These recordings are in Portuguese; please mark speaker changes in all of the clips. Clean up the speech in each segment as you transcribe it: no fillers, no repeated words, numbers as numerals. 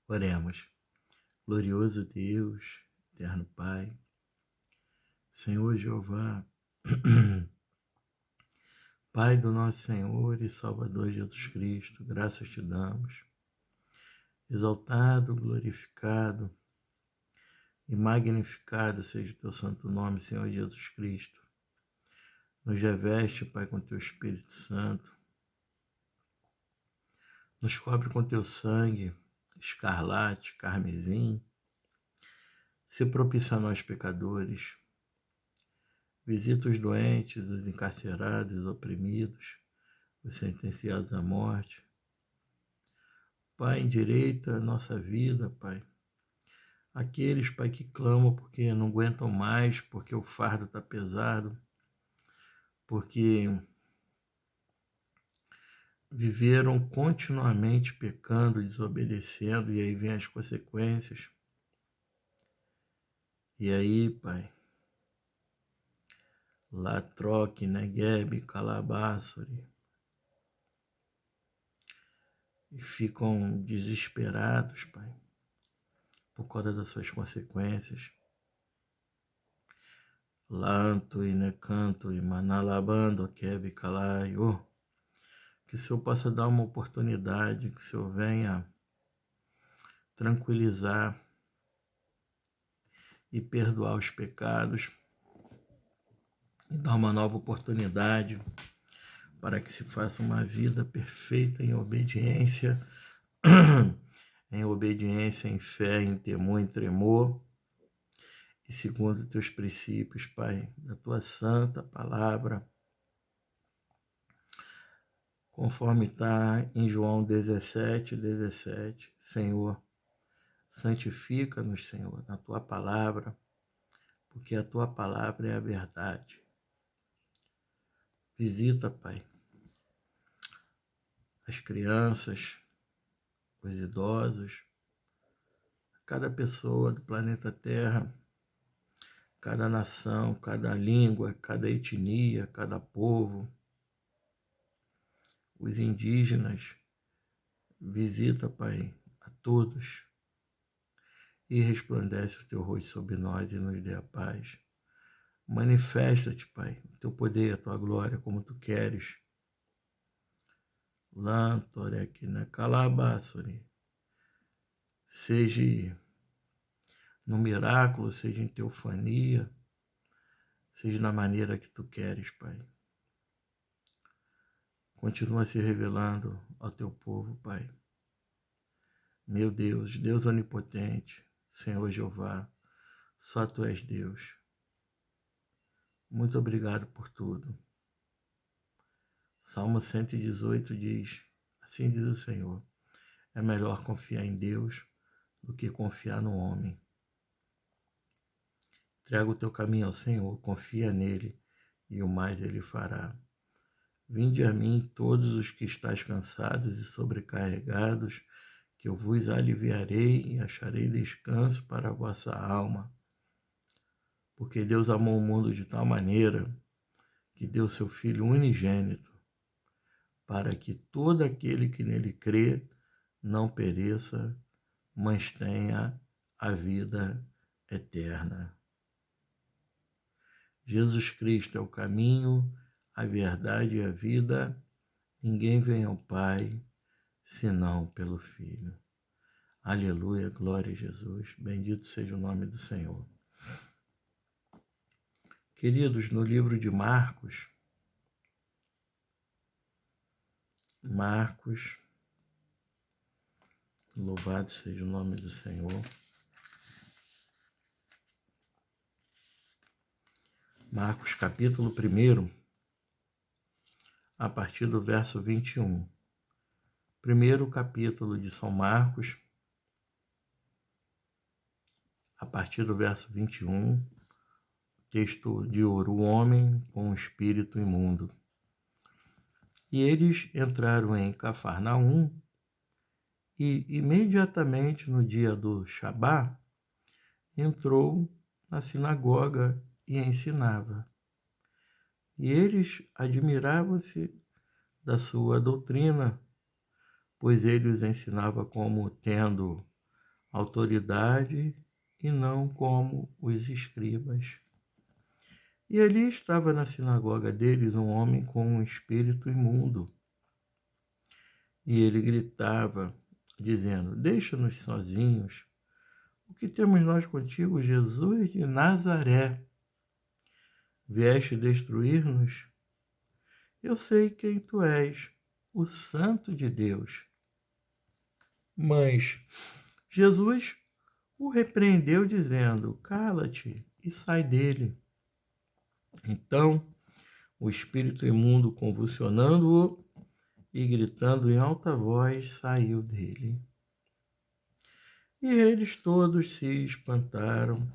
Speaker 1: Oremos. Glorioso Deus, eterno Pai, Senhor Jeová, Pai do nosso Senhor e Salvador Jesus Cristo, graças te damos. Exaltado, glorificado e magnificado seja o teu santo nome, Senhor Jesus Cristo. Nos reveste, Pai, com teu Espírito Santo. Nos cobre com teu sangue, escarlate, carmesim. Se propício a nós, pecadores. Visita os doentes, os encarcerados, os oprimidos, os sentenciados à morte. Pai, endireita a nossa vida, Pai. Aqueles, Pai, que clamam porque não aguentam mais, porque o fardo está pesado, porque viveram continuamente pecando, desobedecendo, e aí vem as consequências. E aí, Pai, Latroque, Negueb, Calabaçori, e ficam desesperados, Pai, por causa das suas consequências. Lanto e Necanto e Manalabando, Kebe, Calaio. Que o Senhor possa dar uma oportunidade, que o Senhor venha tranquilizar e perdoar os pecados e dar uma nova oportunidade para que se faça uma vida perfeita em obediência, em fé, em temor, em tremor, e segundo os teus princípios, Pai, da tua santa palavra, conforme está em João 17:17, Senhor, santifica-nos, Senhor, na tua palavra, porque a tua palavra é a verdade. Visita, Pai, as crianças, os idosos, cada pessoa do planeta Terra, cada nação, cada língua, cada etnia, cada povo, os indígenas. Visita, Pai, a todos e resplandece o teu rosto sobre nós e nos dê a paz. Manifesta-te, Pai, o teu poder, a tua glória, como tu queres. Lantorequina Calabaçori. Seja no miraculo, seja em teofania, seja na maneira que tu queres, Pai. Continua se revelando ao teu povo, Pai. Meu Deus, Deus onipotente, Senhor Jeová, só tu és Deus. Muito obrigado por tudo. Salmo 118 diz, assim diz o Senhor, é melhor confiar em Deus do que confiar no homem. Entrega o teu caminho ao Senhor, confia nele e o mais ele fará. Vinde a mim todos os que estáis cansados e sobrecarregados, que eu vos aliviarei e acharei descanso para a vossa alma. Porque Deus amou o mundo de tal maneira que deu seu Filho unigênito, para que todo aquele que nele crê não pereça, mas tenha a vida eterna. Jesus Cristo é o caminho, a verdade e a vida. Ninguém vem ao Pai senão pelo Filho. Aleluia, glória a Jesus. Bendito seja o nome do Senhor. Queridos, no livro de Marcos, louvado seja o nome do Senhor. Marcos capítulo 1, a partir do verso 21. Primeiro capítulo de São Marcos, a partir do verso 21, texto de ouro, o homem com o espírito imundo. E eles entraram em Cafarnaum, e imediatamente no dia do Shabá, entrou na sinagoga e ensinava. E eles admiravam-se da sua doutrina, pois ele os ensinava como tendo autoridade e não como os escribas. E ali estava na sinagoga deles um homem com um espírito imundo. E ele gritava, dizendo: Deixa-nos sozinhos. O que temos nós contigo, Jesus de Nazaré? Vieste destruir-nos? Eu sei quem tu és, o Santo de Deus. Mas Jesus o repreendeu, dizendo: Cala-te e sai dele. Então o espírito imundo, convulsionando-o e gritando em alta voz, saiu dele. E eles todos se espantaram,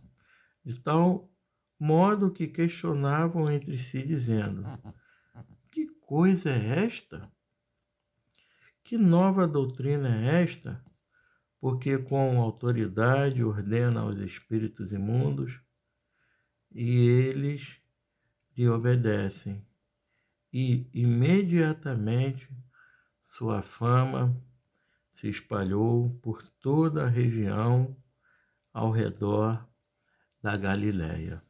Speaker 1: de tal modo que questionavam entre si, dizendo: Que coisa é esta? Que nova doutrina é esta? Porque com autoridade ordena aos espíritos imundos e eles lhe obedecem. E imediatamente sua fama se espalhou por toda a região ao redor da Galileia.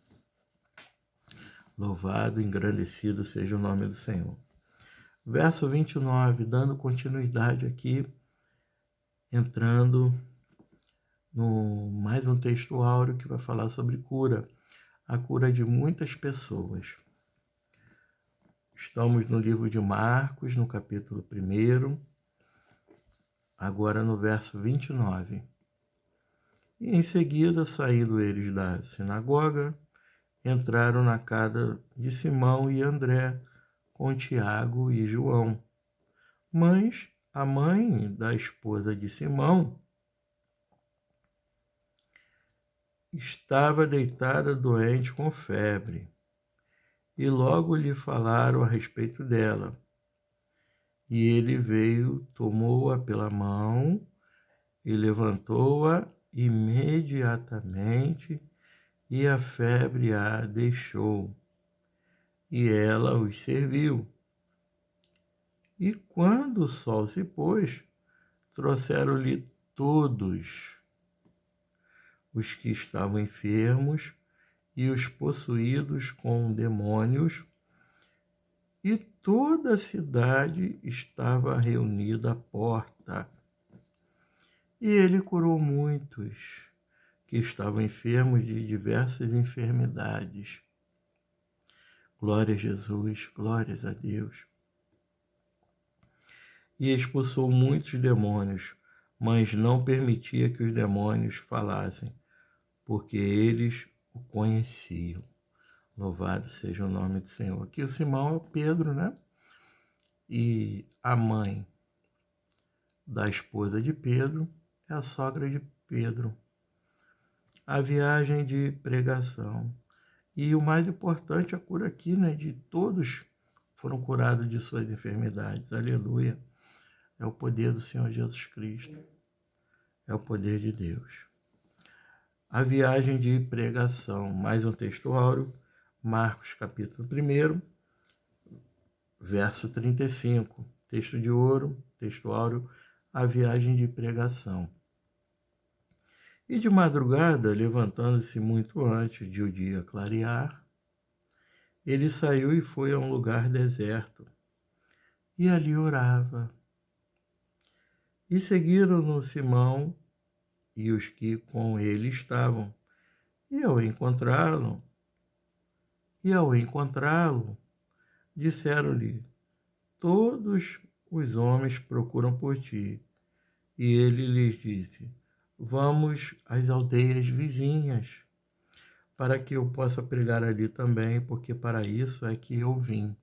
Speaker 1: Louvado e engrandecido seja o nome do Senhor. Verso 29, dando continuidade aqui, entrando no mais um texto áureo que vai falar sobre cura, a cura de muitas pessoas. Estamos no livro de Marcos, no capítulo 1, agora no verso 29. E em seguida, saindo eles da sinagoga, entraram na casa de Simão e André, com Tiago e João. Mas a mãe da esposa de Simão estava deitada doente com febre, e logo lhe falaram a respeito dela. E ele veio, tomou-a pela mão e levantou-a imediatamente, e a febre a deixou, e ela os serviu. E quando o sol se pôs, trouxeram-lhe todos os que estavam enfermos e os possuídos com demônios, e toda a cidade estava reunida à porta. E ele curou muitos que estavam enfermos de diversas enfermidades. Glória a Jesus, glórias a Deus. E expulsou muitos demônios, mas não permitia que os demônios falassem, porque eles o conheciam. Louvado seja o nome do Senhor. Aqui o Simão é o Pedro, né? E a mãe da esposa de Pedro é a sogra de Pedro. A viagem de pregação. E o mais importante, a cura aqui, né? De todos foram curados de suas enfermidades. Aleluia. É o poder do Senhor Jesus Cristo. É o poder de Deus. A viagem de pregação. Mais um texto áureo. Marcos, capítulo 1, verso 35. Texto de ouro, texto áureo, a viagem de pregação. E de madrugada, levantando-se muito antes de o dia clarear, ele saiu e foi a um lugar deserto, e ali orava. E seguiram-no Simão e os que com ele estavam. E ao encontrá-lo, disseram-lhe: Todos os homens procuram por ti. E ele lhes disse: Vamos às aldeias vizinhas, para que eu possa pregar ali também, porque para isso é que eu vim.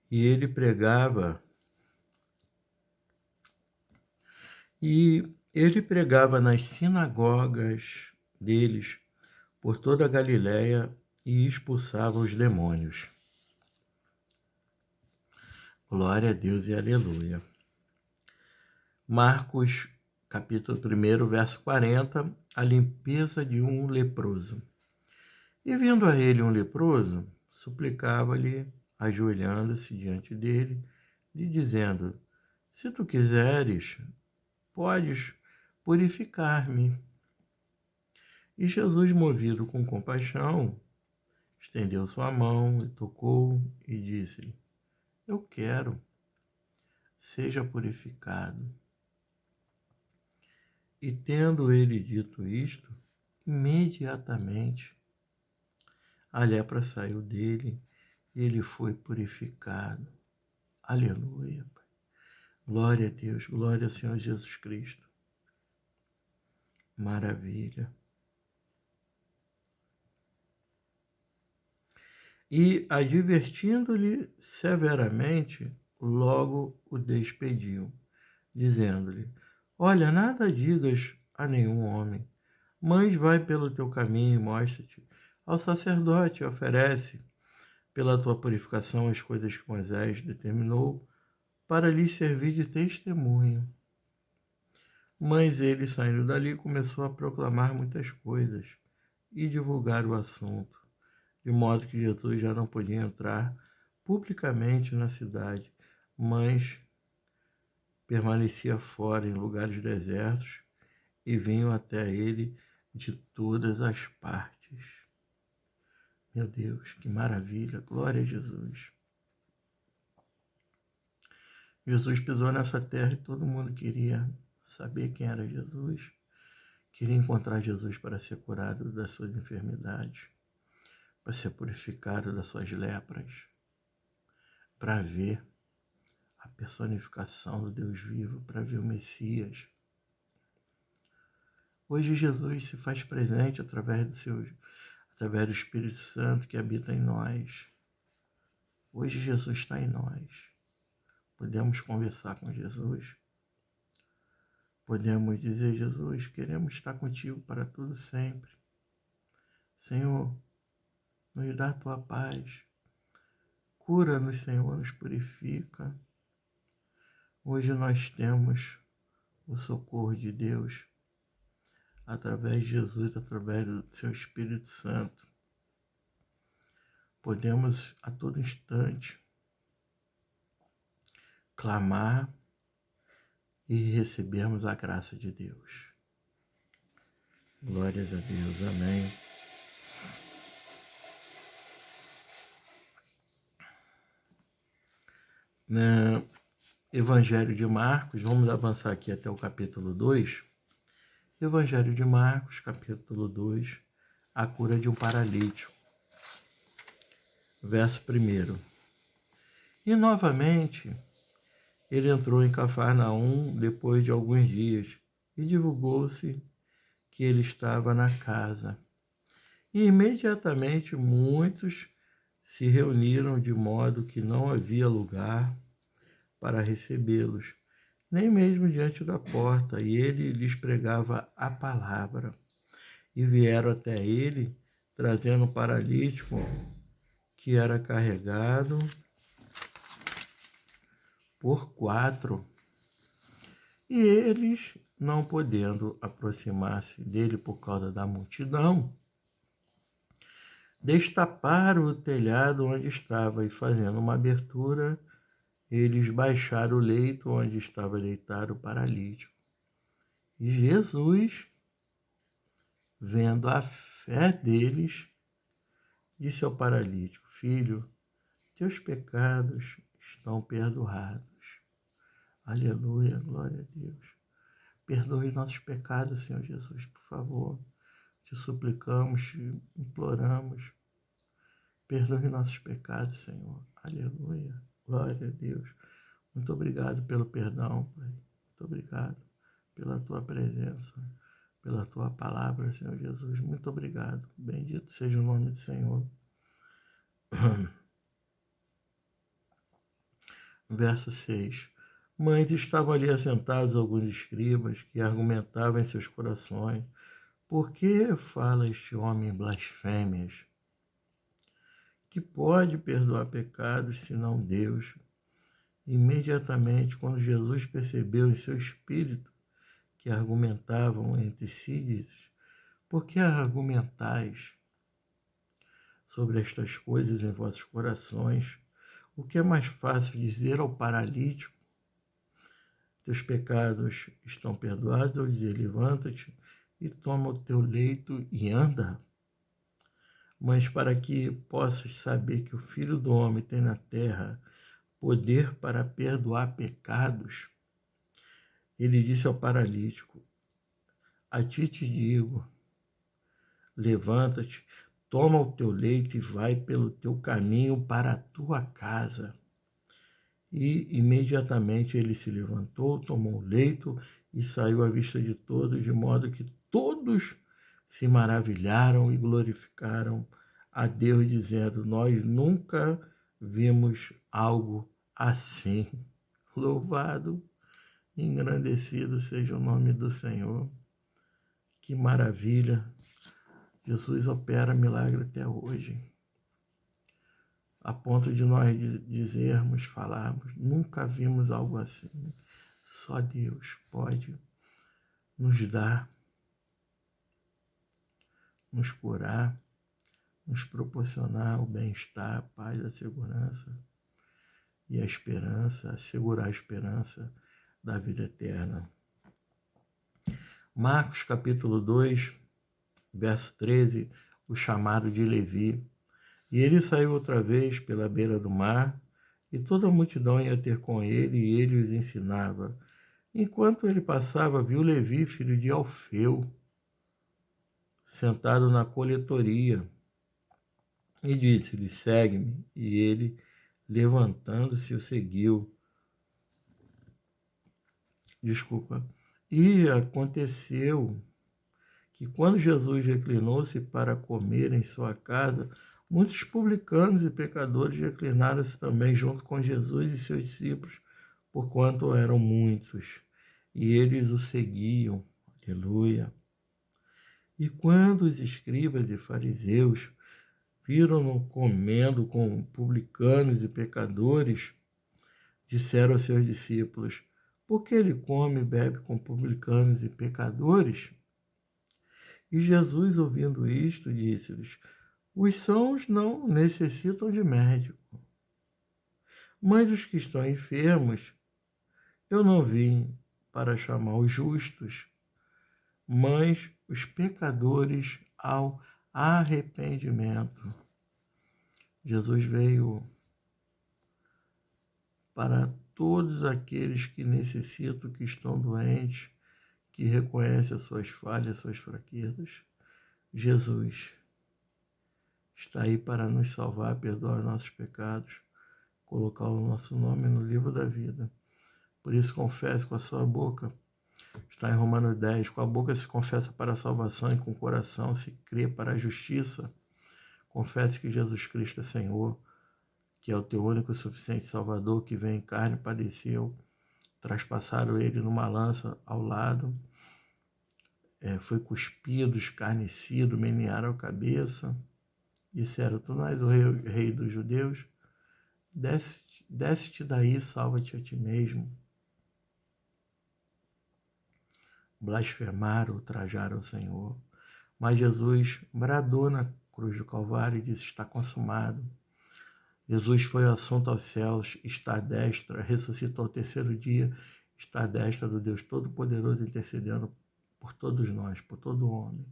Speaker 1: E ele pregava nas sinagogas deles por toda a Galileia e expulsava os demônios. Glória a Deus e aleluia. Marcos, capítulo 1, verso 40, a limpeza de um leproso. E vindo a ele um leproso, suplicava-lhe, ajoelhando-se diante dele, lhe dizendo: Se tu quiseres, podes purificar-me. E Jesus, movido com compaixão, estendeu sua mão e tocou e disse-lhe: Eu quero, seja purificado. E tendo ele dito isto, imediatamente a lepra saiu dele e ele foi purificado. Aleluia, Pai. Glória a Deus, glória ao Senhor Jesus Cristo. Maravilha. E, advertindo-lhe severamente, logo o despediu, dizendo-lhe: Olha, nada digas a nenhum homem, mas vai pelo teu caminho e mostra-te ao sacerdote e oferece pela tua purificação as coisas que Moisés determinou para lhe servir de testemunho. Mas ele, saindo dali, começou a proclamar muitas coisas e divulgar o assunto, de modo que Jesus já não podia entrar publicamente na cidade, mas permanecia fora em lugares desertos e vinham até ele de todas as partes. Meu Deus, que maravilha! Glória a Jesus! Jesus pisou nessa terra e todo mundo queria saber quem era Jesus, queria encontrar Jesus para ser curado das suas enfermidades, para ser purificado das suas lepras, para ver a personificação do Deus vivo, para ver o Messias. Hoje Jesus se faz presente através do Espírito Santo que habita em nós. Hoje Jesus está em nós. Podemos conversar com Jesus. Podemos dizer: Jesus, queremos estar contigo para tudo sempre. Senhor, nos dá a tua paz. Cura-nos, Senhor, nos purifica. Hoje nós temos o socorro de Deus através de Jesus, através do seu Espírito Santo. Podemos a todo instante clamar e recebermos a graça de Deus. Glórias a Deus. Amém. No Evangelho de Marcos, vamos avançar aqui até o capítulo 2. Evangelho de Marcos, capítulo 2, a cura de um paralítico. Verso 1. E novamente ele entrou em Cafarnaum depois de alguns dias e divulgou-se que ele estava na casa. E imediatamente muitos se reuniram de modo que não havia lugar para recebê-los, nem mesmo diante da porta, e ele lhes pregava a palavra. E vieram até ele, trazendo um paralítico que era carregado por 4. E eles, não podendo aproximar-se dele por causa da multidão, destaparam o telhado onde estava e, fazendo uma abertura, eles baixaram o leito onde estava deitado o paralítico. E Jesus, vendo a fé deles, disse ao paralítico: Filho, teus pecados estão perdoados. Aleluia, glória a Deus. Perdoe nossos pecados, Senhor Jesus, por favor. Te suplicamos, te imploramos. Perdoe nossos pecados, Senhor. Aleluia, glória a Deus. Muito obrigado pelo perdão, Pai. Muito obrigado pela tua presença, pela tua palavra, Senhor Jesus. Muito obrigado. Bendito seja o nome do Senhor. Verso 6. Mas estavam ali assentados alguns escribas que argumentavam em seus corações: Por que fala este homem blasfêmias? Que pode perdoar pecados senão Deus? Imediatamente, quando Jesus percebeu em seu espírito que argumentavam entre si, disse: Por que argumentais sobre estas coisas em vossos corações? O que é mais fácil dizer ao paralítico: teus pecados estão perdoados. Eu dizia, levanta-te e toma o teu leito e anda. Mas para que possas saber que o Filho do Homem tem na terra poder para perdoar pecados, ele disse ao paralítico, a ti te digo, levanta-te, toma o teu leito e vai pelo teu caminho para a tua casa. E imediatamente ele se levantou, tomou o leito e saiu à vista de todos, de modo que todos se maravilharam e glorificaram a Deus, dizendo, nós nunca vimos algo assim. Louvado, engrandecido seja o nome do Senhor. Que maravilha! Jesus opera milagre até hoje, a ponto de nós dizermos, falarmos, nunca vimos algo assim. Só Deus pode nos dar, nos curar, nos proporcionar o bem-estar, a paz, a segurança e a esperança, assegurar a esperança da vida eterna. Marcos capítulo 2, verso 13, o chamado de Levi. E ele saiu outra vez pela beira do mar, e toda a multidão ia ter com ele, e ele os ensinava. Enquanto ele passava, viu Levi, filho de Alfeu, sentado na coletoria, e disse-lhe, segue-me. E ele, levantando-se, o seguiu. E aconteceu que quando Jesus reclinou-se para comer em sua casa, muitos publicanos e pecadores reclinaram-se também junto com Jesus e seus discípulos, porquanto eram muitos, e eles o seguiam. Aleluia. E quando os escribas e fariseus viram-no comendo com publicanos e pecadores, disseram aos seus discípulos, por que ele come e bebe com publicanos e pecadores? E Jesus, ouvindo isto, disse-lhes, os sãos não necessitam de médico, mas os que estão enfermos, eu não vim para chamar os justos, mas os pecadores ao arrependimento. Jesus veio para todos aqueles que necessitam, que estão doentes, que reconhecem as suas falhas, as suas fraquezas. Jesus está aí para nos salvar, perdoar os nossos pecados, colocar o nosso nome no livro da vida. Por isso, confesse com a sua boca. Está em Romanos 10. Com a boca se confessa para a salvação e com o coração se crê para a justiça. Confesse que Jesus Cristo é Senhor, que é o teu único e suficiente Salvador, que veio em carne, padeceu, traspassaram ele numa lança ao lado, foi cuspido, escarnecido, menearam a cabeça, disseram, tu não és o rei dos judeus? Desce-te daí, salva-te a ti mesmo. Blasfemaram, ultrajaram o Senhor. Mas Jesus bradou na cruz do Calvário e disse, está consumado. Jesus foi assunto aos céus, está à destra, ressuscitou ao terceiro dia, está à destra do Deus Todo-Poderoso, intercedendo por todos nós, por todo homem,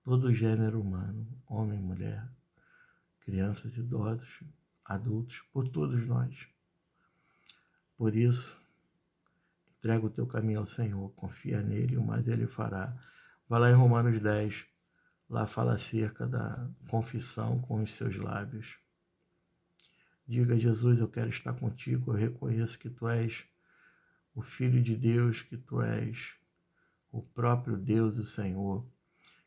Speaker 1: todo gênero humano, homem, mulher, crianças, idosos, adultos, por todos nós. Por isso, entrega o teu caminho ao Senhor, confia nele, o mais ele fará. Vai lá em Romanos 10, lá fala acerca da confissão com os seus lábios. Diga, Jesus, eu quero estar contigo, eu reconheço que tu és o Filho de Deus, que tu és o próprio Deus, o Senhor,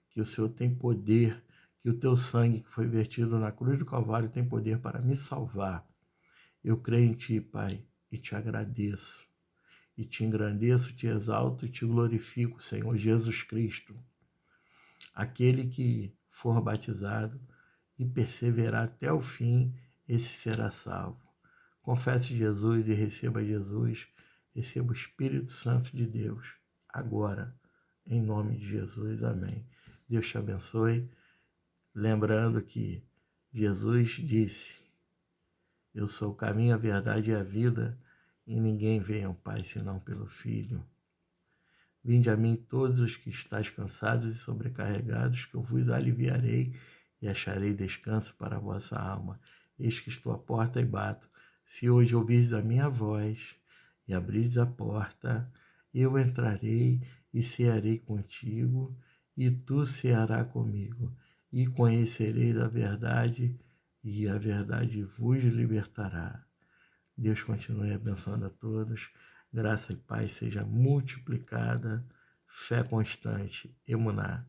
Speaker 1: que o Senhor tem poder, que o teu sangue que foi vertido na cruz do Calvário tem poder para me salvar. Eu creio em ti, Pai, e te agradeço, e te engrandeço, te exalto e te glorifico, Senhor Jesus Cristo. Aquele que for batizado e perseverar até o fim, esse será salvo. Confesse Jesus e receba Jesus, receba o Espírito Santo de Deus, agora, em nome de Jesus, amém. Deus te abençoe, lembrando que Jesus disse, eu sou o caminho, a verdade e a vida, e ninguém vem ao Pai senão pelo Filho. Vinde a mim todos os que estáis cansados e sobrecarregados, que eu vos aliviarei e acharei descanso para a vossa alma. Eis que estou à porta e bato. Se hoje ouvirdes a minha voz e abrirdes a porta, eu entrarei e cearei contigo, e tu cearás comigo, e conhecereis a verdade, e a verdade vos libertará. Deus continue abençoando a todos. Graça e paz seja multiplicada. Fé constante. Emuná.